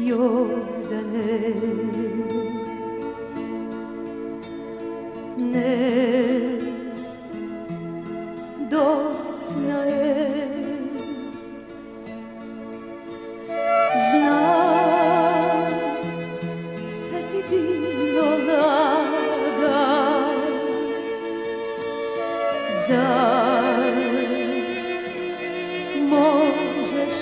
Jordane, ne doznaje. Znam se ti divno laga, zar možeš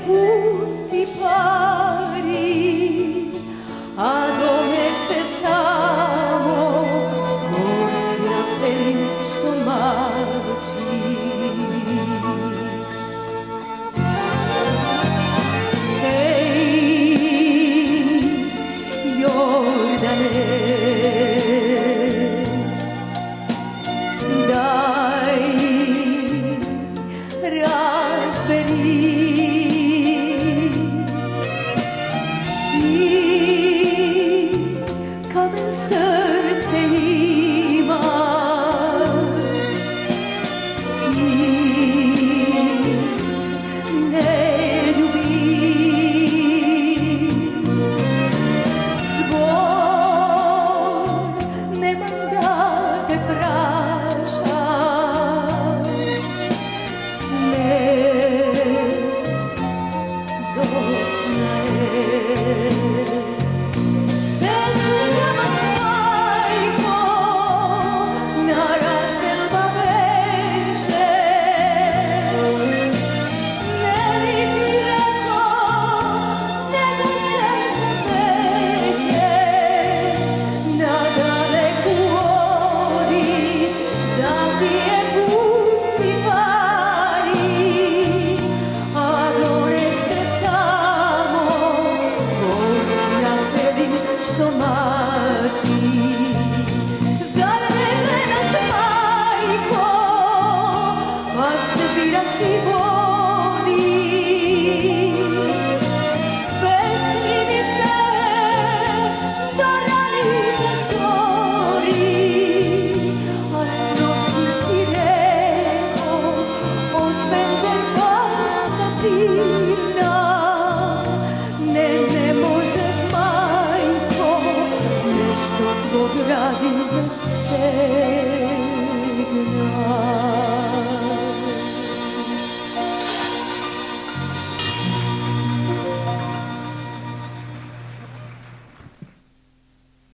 pusti pari, a donese samo gorčija pelin što mači. Hej, Jordane, daj razberi zar ne gledaš, majko, kad se birači vodi, pesmi mi peje do ranije zori, a snoćni si reko od penđerka do cirna, ne može majko, nešto tvog radim